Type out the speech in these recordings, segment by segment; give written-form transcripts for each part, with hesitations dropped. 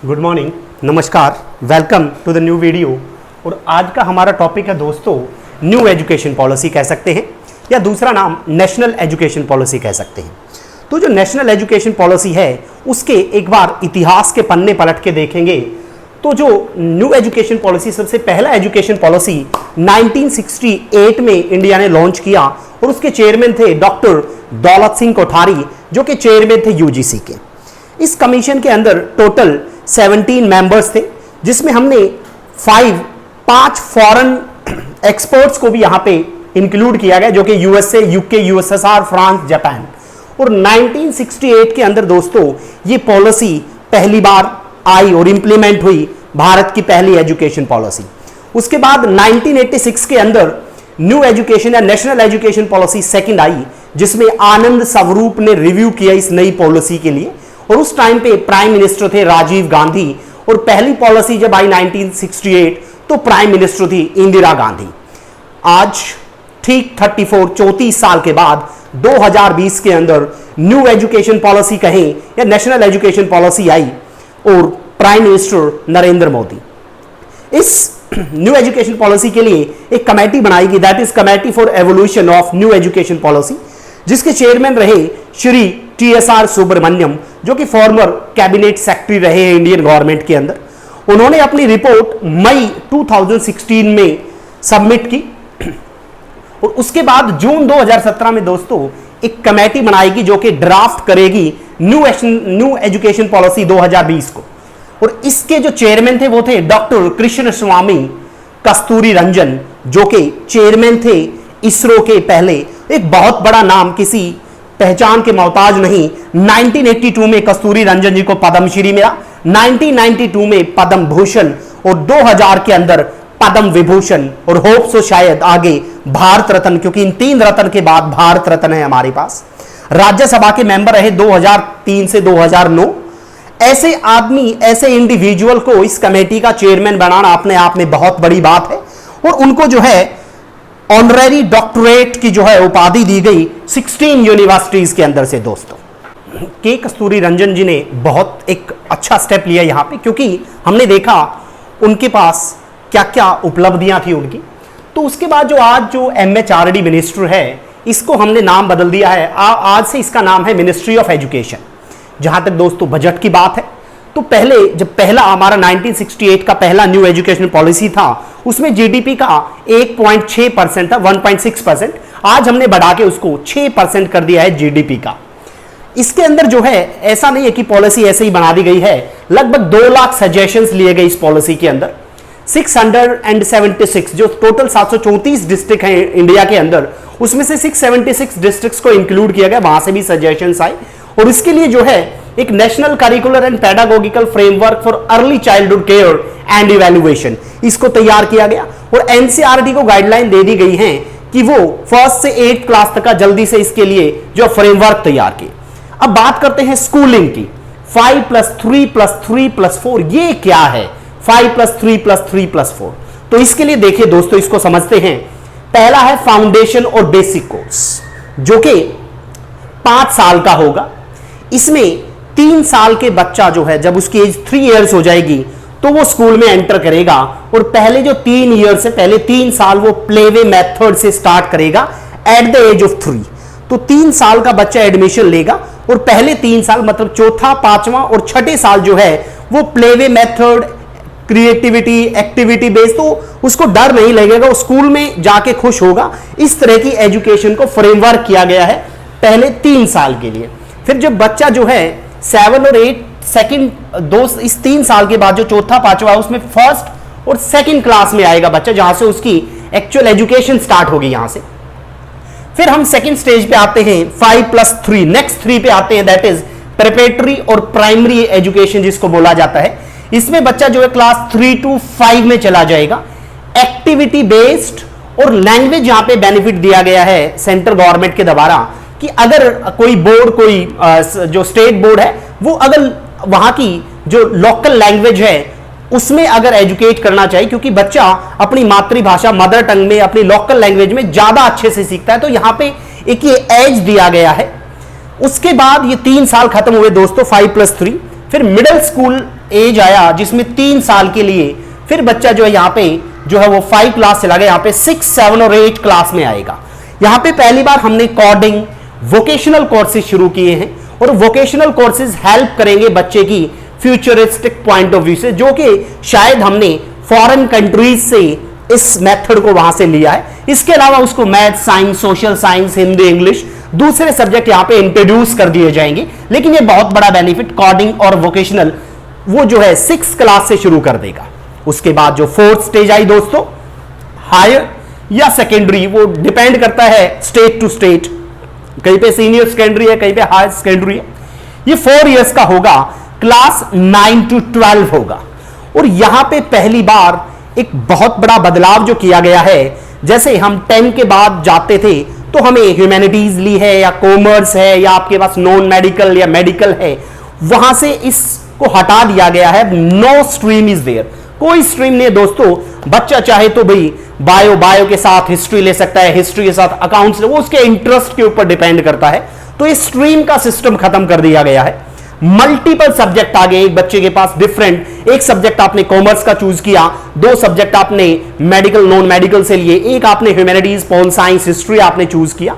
Good morning, नमस्कार, welcome to the new video. और आज का हमारा टॉपिक है दोस्तों न्यू एजुकेशन पॉलिसी कह सकते हैं, या दूसरा नाम नेशनल एजुकेशन पॉलिसी कह सकते हैं। तो जो नेशनल एजुकेशन पॉलिसी है उसके एक बार इतिहास के पन्ने पलट के देखेंगे तो जो न्यू एजुकेशन पॉलिसी, सबसे पहला एजुकेशन पॉलिसी 1968 में इंडिया ने लॉन्च किया और उसके चेयरमैन थे डॉक्टर दौलत सिंह कोठारी, जो कि चेयरमैन थे यूजीसी के। इस कमीशन के अंदर टोटल 17 मेंबर्स थे, जिसमें हमने 5 फॉरेन एक्सपर्ट्स को भी यहां पे इंक्लूड किया गया, जो कि USA, UK, USSR, France, Japan. और 1968 के अंदर दोस्तों ये पॉलिसी पहली बार आई और इंप्लीमेंट हुई, भारत की पहली एजुकेशन पॉलिसी। उसके बाद 1986 के अंदर न्यू एजुकेशन या नेशनल एजुकेशन पॉलिसी सेकंड आई, जिसमें आनंद स्वरूप ने रिव्यू किया इस नई पॉलिसी के लिए। और उस टाइम पे प्राइम मिनिस्टर थे राजीव गांधी, और पहली पॉलिसी जब आई 1968 तो प्राइम मिनिस्टर थी इंदिरा गांधी। आज ठीक 34 साल के बाद 2020 के अंदर न्यू एजुकेशन पॉलिसी कहें या नेशनल एजुकेशन पॉलिसी आई और प्राइम मिनिस्टर नरेंद्र मोदी। इस न्यू एजुकेशन पॉलिसी के लिए एक कमेटी बनाई गई, that is committee for evolution of new education policy, जिसके चेयरमैन रहे श्री TSR सुब्रमण्यम, जो कि फॉर्मर कैबिनेट सेक्रेटरी रहे हैं इंडियन गवर्नमेंट के अंदर। उन्होंने अपनी रिपोर्ट मई 2016 में सबमिट की और उसके बाद जून 2017 में दोस्तों एक कमेटी बनाएगी जो कि ड्राफ्ट करेगी न्यू एजुकेशन पॉलिसी 2020 को। और इसके जो चेयरमैन थे वो थे डॉक्टर कृष्ण स्वामी कस्तूरी रंजन, जो कि चेयरमैन थे इसरो के पहले। एक बहुत बड़ा नाम, किसी पहचान के मोहताज नहीं। 1982 में कस्तूरी रंजन जी को पद्मश्री मिला, 1992 में पद्म भूषण और 2000 के अंदर पद्म विभूषण, और होप सो शायद आगे भारत रत्न, क्योंकि इन 3 रत्न के बाद भारत रत्न है हमारे पास। राज्यसभा के मेंबर रहे 2003 से 2009। ऐसे आदमी, ऐसे इंडिविजुअल को इस कमेटी का चेयरमैन बनाना अपने आप में बहुत बड़ी बात है। और उनको जो है ऑनरेरी डॉक्टरेट की जो है उपाधि दी गई 16 यूनिवर्सिटीज के अंदर से दोस्तों। के कस्तूरी रंजन जी ने बहुत एक अच्छा स्टेप लिया यहां पे, क्योंकि हमने देखा उनके पास क्या क्या उपलब्धियां थी उनकी। तो उसके बाद जो MHRD मिनिस्टर है, इसको हमने नाम बदल दिया है। आज से इसका नाम है मिनिस्ट्री ऑफ एजुकेशन। जहां तक दोस्तों बजट की बात है, तो पहले जब पहला हमारा 1968 का पहला न्यू एजुकेशन पॉलिसी था, उसमें जीडीपी का 1.6% था, 1.6%। आज हमने बढ़ा के उसको 6% कर दिया है जीडीपी का। इसके अंदर जो है ऐसा नहीं है कि पॉलिसी ऐसे ही बना दी गई है, लगभग 2 लाख सजेशंस लिए गए इस पॉलिसी के अंदर। 676 जो टोटल 734 डिस्ट्रिक्ट हैं इंडिया के अंदर, उसमें से 676 डिस्ट्रिक्ट्स को इंक्लूड किया गया, वहां से भी सजेशंस आए। और इसके लिए जो है एक national curricular and pedagogical framework for early childhood care and evaluation, इसको तैयार किया गया। और एनसीईआरटी को गाइडलाइन दे दी गई है कि वो 1st से 8th क्लास तक का जल्दी से इसके लिए जो फ्रेमवर्क तैयार किए। अब बात करते हैं स्कूलिंग की। 5+3+3+4 ये क्या है? 5+3+3+4, तो इसके लिए देखिए दोस्तों, इसको समझते हैं। पहला है फाउंडेशन और बेसिक कोर्स, जो कि 5 साल का होगा। इसमें 3 साल के बच्चा जो है, जब उसकी एज 3 इयर्स हो जाएगी तो वो स्कूल में एंटर करेगा। और पहले जो 3 ईयर्स से पहले 3 साल वो प्लेवे मेथड से स्टार्ट करेगा एट द एज ऑफ 3। तो 3 साल का बच्चा एडमिशन लेगा और पहले 3 साल मतलब चौथा, 5वां और 6ठे साल जो है वो playway method, creativity, activity based, तो उसको डर नहीं लगेगा, वो स्कूल में जाके खुश होगा। इस तरह की एजुकेशन को फ्रेमवर्क किया गया है पहले 3 साल के लिए। फिर जब बच्चा जो है 7 और 8 सेकंड इस 3 साल के बाद जो चौथा, 5वां, उसमें 1st और 2nd क्लास में आएगा बच्चा, जहां से उसकी एक्चुअल एजुकेशन स्टार्ट होगी यहां से। फिर हम 2nd स्टेज पे आते हैं 5+3, नेक्स्ट 3 पे आते हैं, दैट इज प्रिपरेटरी और प्राइमरी एजुकेशन जिसको बोला जाता है। इसमें बच्चा जो है क्लास 3 to 5 में चला जाएगा। एक्टिविटी बेस्ड और लैंग्वेज यहां पे बेनिफिट दिया गया है सेंट्रल गवर्नमेंट के द्वारा, कि अगर कोई बोर्ड, कोई जो स्टेट बोर्ड है, वो अगर वहां की जो लोकल लैंग्वेज है उसमें अगर एजुकेट करना चाहिए, क्योंकि बच्चा अपनी मातृभाषा मदर टंग में, अपनी लोकल लैंग्वेज में ज्यादा अच्छे से सीखता है। तो यहां पे एक ये एज दिया गया है। उसके बाद ये 3 साल खत्म हुए दोस्तों, 5+3। फिर मिडिल स्कूल एज आया जिसमें 3 साल के लिए फिर बच्चा जो है यहाँ पे जो है वो 5 क्लास चला गया, यहाँ पे 6, 7 और 8 क्लास में आएगा। यहाँ पे पहली बार हमने कोडिंग वोकेशनल कोर्सेज शुरू किए हैं और वोकेशनल कोर्सेज हेल्प करेंगे बच्चे की फ्यूचरिस्टिक पॉइंट ऑफ व्यू से, जो कि शायद हमने फॉरेन कंट्रीज से इस मेथड को वहां से लिया है। इसके अलावा उसको math, science, social science, Hindi, English दूसरे सब्जेक्ट यहां पे इंट्रोड्यूस कर दिए जाएंगे। लेकिन ये बहुत बड़ा बेनिफिट कोडिंग और वोकेशनल वो जो है 6 क्लास से शुरू कर देगा। उसके बाद जो 4th स्टेज आई दोस्तों, हायर या सेकेंडरी, वो डिपेंड करता है स्टेट टू स्टेट, कहीं पे सीनियर सेकेंडरी है, कहीं पे हायर सेकेंडरी है। ये 4 इयर्स का होगा, क्लास 9 to 12 होगा। और यहां पे पहली बार एक बहुत बड़ा बदलाव जो किया गया है, जैसे हम 10 के बाद जाते थे तो हमें ह्यूमैनिटीज ली है या कॉमर्स है या आपके पास नॉन मेडिकल या मेडिकल है, वहां से इसको हटा दिया गया है। नो स्ट्रीम इज देयर, कोई स्ट्रीम नहीं है दोस्तों। बच्चा चाहे तो भाई बायो के साथ हिस्ट्री ले सकता है, हिस्ट्री के साथ अकाउंट्स, वो उसके इंटरेस्ट के ऊपर डिपेंड करता है। तो इस स्ट्रीम का सिस्टम खत्म कर दिया गया है। मल्टीपल सब्जेक्ट आ गए एक बच्चे के पास डिफरेंट, एक सब्जेक्ट आपने कॉमर्स का चूज किया, 2 सब्जेक्ट आपने मेडिकल नॉन मेडिकल से लिए, एक आपने ह्यूमैनिटीज, पॉल साइंस, हिस्ट्री आपने चूज किया।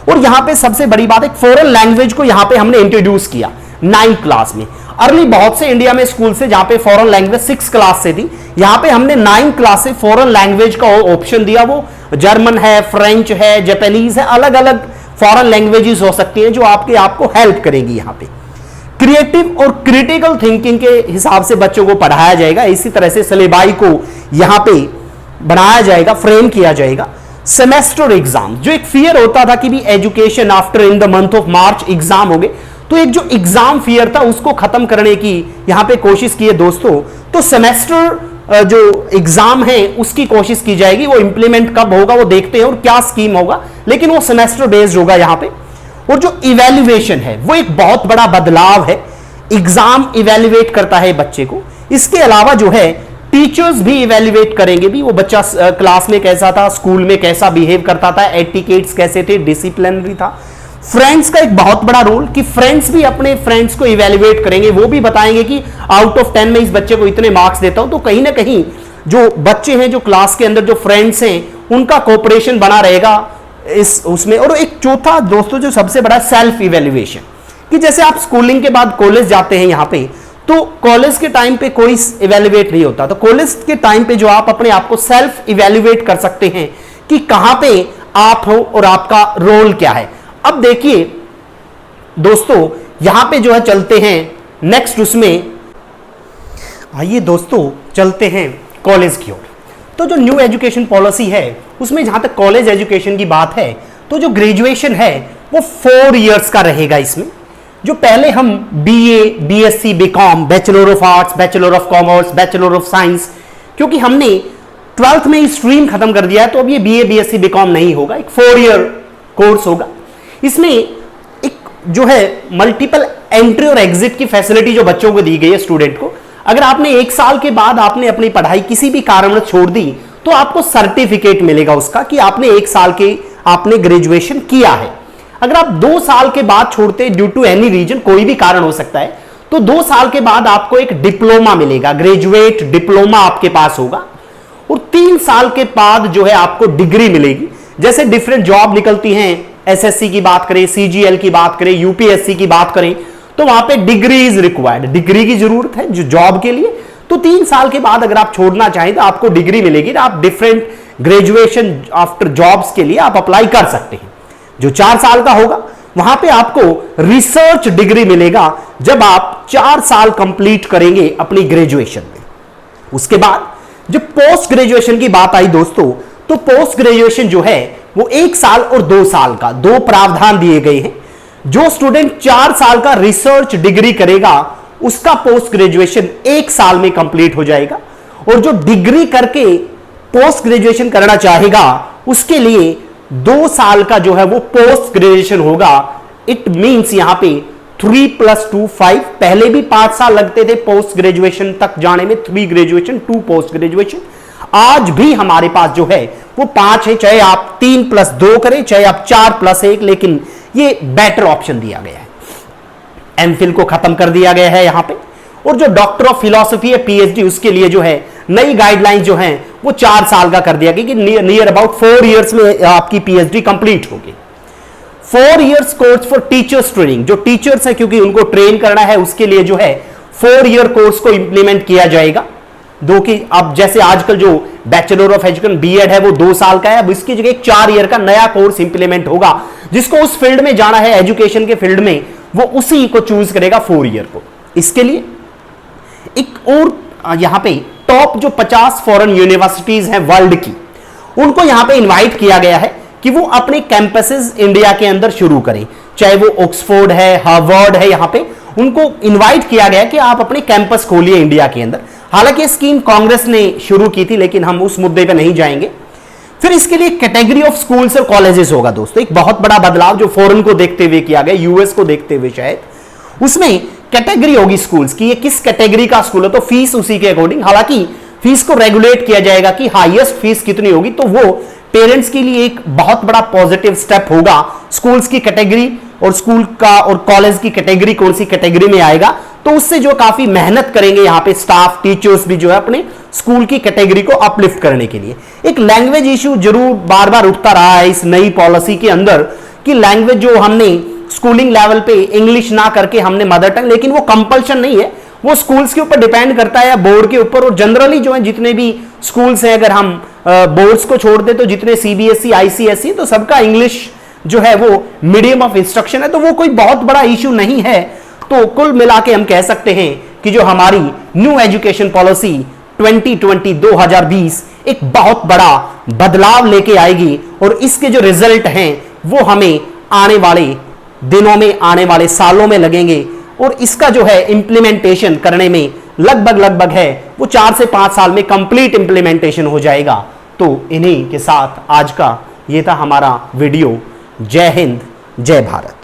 और यहां पे सबसे बड़ी बात, एक फॉरेन लैंग्वेज को यहां पे हमने इंट्रोड्यूस किया 9th क्लास में। अर्ली बहुत से इंडिया में स्कूल से जहां पे फॉरेन लैंग्वेज 6 क्लास से थी, यहां पे हमने 9th क्लास से फॉरेन लैंग्वेज का ऑप्शन दिया। वो जर्मन है, फ्रेंच है, जापानीज है, अलग अलग फॉरेन लैंग्वेजेस हो सकती हैं जो आपको हेल्प करेगी। यहां पे क्रिएटिव और क्रिटिकल थिंकिंग के हिसाब से बच्चों को पढ़ाया जाएगा। इसी तरह से सिलेबाई को यहां पे बनाया जाएगा, फ्रेम किया जाएगा। सेमेस्टर एग्जाम, जो एक फियर होता था कि भी education after in the month of March exam हो गए, तो एक जो एग्जाम फियर था उसको खत्म करने की यहां पे कोशिश की है दोस्तों। तो सेमेस्टर जो एग्जाम है उसकी कोशिश की जाएगी। वो इंप्लीमेंट कब होगा वो देखते हैं और क्या स्कीम होगा, लेकिन वो सेमेस्टर बेस्ड होगा यहां पे। और जो इवैल्यूएशन है वो एक बहुत बड़ा बदलाव है। एग्जाम इवैल्यूएट करता है बच्चे को। इसके अलावा जो है टीचर्स भी इवैल्यूएट करेंगे भी वो बच्चा क्लास में कैसा था, स्कूल में कैसा बिहेव करता था, एटिकेट्स कैसे थे, डिसिप्लिनरी था। फ्रेंड्स का एक बहुत बड़ा रोल कि फ्रेंड्स भी अपने फ्रेंड्स को इवैल्यूएट करेंगे। वो भी बताएंगे कि आउट ऑफ 10 में इस बच्चे को इतने मार्क्स देता हूं। तो कहीं ना कहीं जो बच्चे हैं, जो क्लास के अंदर जो फ्रेंड्स हैं, उनका कोऑपरेशन बना रहेगा इस उसमें। और एक चौथा दोस्तों जो सबसे बड़ा सेल्फ इवैल्यूएशन, कि जैसे आप स्कूलिंग के बाद कॉलेज जाते हैं यहां पे, तो कॉलेज के टाइम पे कोई इवैल्यूएट नहीं होता। तो कॉलेज के टाइम पे जो आप अपने आप को सेल्फ इवैल्यूएट कर सकते हैं कि कहां पे आप हो और आपका रोल क्या है। अब देखिए दोस्तों, यहां पे जो है चलते हैं नेक्स्ट, उसमें आइए दोस्तों चलते हैं कॉलेज की ओर। तो जो न्यू एजुकेशन पॉलिसी है उसमें जहां तक कॉलेज एजुकेशन की बात है, तो जो ग्रेजुएशन है वो 4 इयर्स का रहेगा। इसमें जो पहले हम BA, BSc, BCom, bachelor of arts, bachelor of commerce, bachelor of science, क्योंकि हमने 12th में स्ट्रीम खत्म कर दिया है, तो अब ये बीए, बीएससी, बीकॉम नहीं होगा, एक 4 ईयर कोर्स होगा। इसमें एक जो है मल्टीपल एंट्री और एग्जिट की फैसिलिटी जो बच्चों को दी गई है स्टूडेंट को। अगर आपने 1 साल के बाद आपने अपनी पढ़ाई किसी भी कारणवश छोड़ दी, तो आपको सर्टिफिकेट मिलेगा उसका कि आपने 1 साल के आपने ग्रेजुएशन किया है। अगर आप 2 साल के बाद छोड़ते ड्यू टू एनी रीजन, कोई भी कारण हो सकता है, तो 2 साल के बाद आपको एक डिप्लोमा मिलेगा, ग्रेजुएट डिप्लोमा आपके पास होगा। और 3 साल के बाद जो है आपको डिग्री मिलेगी। जैसे डिफरेंट जॉब निकलती हैं, एसएससी की बात करें, सीजीएल की बात करें, यूपीएससी की बात करें, तो वहां पे डिग्री इज रिक्वायर्ड, डिग्री की जरूरत है जो जॉब के लिए। तो 3 साल के बाद अगर आप छोड़ना चाहें तो आपको डिग्री मिलेगी, आप डिफरेंट ग्रेजुएशन आफ्टर जॉब्स के लिए आप अप्लाई कर सकते हैं। जो 4 साल का होगा वहां पे आपको रिसर्च डिग्री मिलेगा जब आप 4 साल कंप्लीट करेंगे अपनी ग्रेजुएशन में। उसके बाद जब पोस्ट ग्रेजुएशन की बात आई दोस्तों, तो पोस्ट ग्रेजुएशन जो है वो 1 साल और 2 साल का 2 प्रावधान दिए गए हैं। जो स्टूडेंट 4 साल का रिसर्च डिग्री करेगा उसका पोस्ट ग्रेजुएशन 1 साल में कंप्लीट हो जाएगा, और जो डिग्री करके पोस्ट ग्रेजुएशन करना चाहेगा उसके लिए 2 साल का जो है वो पोस्ट ग्रेजुएशन होगा। इट मींस यहां पे 3 + 2 5, पहले भी 5 साल लगते थे पोस्ट ग्रेजुएशन तक जाने में, 3 ग्रेजुएशन 2 पोस्ट ग्रेजुएशन। आज भी हमारे पास जो है वो 5 है, चाहे आप 3 + 2 करें, चाहे आप 4 + 1, लेकिन ये बेटर ऑप्शन दिया गया है। एमफिल को खत्म कर दिया गया है यहां पे। और जो डॉक्टर ऑफ फिलॉसफी है पीएचडी उसके लिए जो है नई गाइडलाइंस जो हैं वो 4 साल का कर दिया गया कि नियर अबाउट 4 इयर्स में आपकी पीएचडी कंप्लीट होगी। 4 years course for teachers training, जो टीचर्स हैं क्योंकि उनको ट्रेन करना है उसके लिए जो है 4 ईयर कोर्स को इंप्लीमेंट किया जाएगा। दो कि अब जैसे आजकल जो बैचलर ऑफ एजुकेशन बीएड है वो 2 साल का है, अब इसकी जगह 4 ईयर का नया कोर्स इंप्लीमेंट होगा। जिसको उस फील्ड में जाना है एजुकेशन के फील्ड में वो उसी को चूज करेगा 4 ईयर को। इसके लिए एक और यहां पे टॉप जो 50 फॉरेन यूनिवर्सिटीज हैं वर्ल्ड की, उनको यहां पे इनवाइट किया गया है कि वो अपने कैंपसेस इंडिया के अंदर शुरू करें, चाहे वो ऑक्सफोर्ड है, हार्वर्ड है, यहां पे उनको इनवाइट किया गया कि आप अपने कैंपस खोलिए इंडिया के अंदर। हालांकि स्कीम कांग्रेस ने शुरू की थी लेकिन हम उस मुद्दे पे नहीं जाएंगे। फिर इसके लिए कैटेगरी ऑफ स्कूल्स और कॉलेजेस होगा दोस्तों, एक बहुत बड़ा बदलाव जो फॉरेन को देखते हुए किया गया, यूएस को देखते हुए शायद। उसमें कैटेगरी होगी स्कूल्स की, ये किस कैटेगरी का स्कूल है तो फीस उसी के अकॉर्डिंग, हालांकि फीस को रेगुलेट किया जाएगा कि हाईएस्ट फीस कितनी होगी, तो वो पेरेंट्स के लिए एक बहुत बड़ा पॉजिटिव स्टेप होगा। स्कूल्स की कैटेगरी और स्कूल का और कॉलेज की कैटेगरी कौन सी कैटेगरी में आएगा, तो उससे जो काफी मेहनत करेंगे यहाँ पे स्टाफ टीचर्स भी जो है अपने स्कूल की कैटेगरी को अपलिफ्ट करने के लिए। एक लैंग्वेज इशू जरूर बार बार उठता रहा है इस नई पॉलिसी के अंदर कि लैंग्वेज जो हमने स्कूलिंग लेवल पे इंग्लिश ना करके हमने मदर टंग, लेकिन वो कंपल्शन नहीं है, वो स्कूल्स के ऊपर डिपेंड करता है या बोर्ड के ऊपर। और जनरली जो है जितने भी स्कूल्स हैं, अगर हम बोर्ड्स को छोड़ दे तो जितने सीबीएसई आईसीएसई, तो सबका इंग्लिश जो है वो मीडियम ऑफ इंस्ट्रक्शन है, तो वो कोई बहुत बड़ा इशू नहीं है। तो कुल मिला के हम कह सकते हैं कि जो हमारी न्यू एजुकेशन पॉलिसी 2020 एक बहुत बड़ा बदलाव लेके आएगी और इसके जो रिजल्ट हैं वो हमें आने वाले दिनों में, आने वाले सालों में लगेंगे और इसका जो है इंप्लीमेंटेशन करने में लगभग है वो 4 से 5 साल में कंप्लीट इंप्लीमेंटेशन हो जाएगा। तो इन्हीं के साथ आज का ये था हमारा वीडियो। जय हिंद, जय भारत।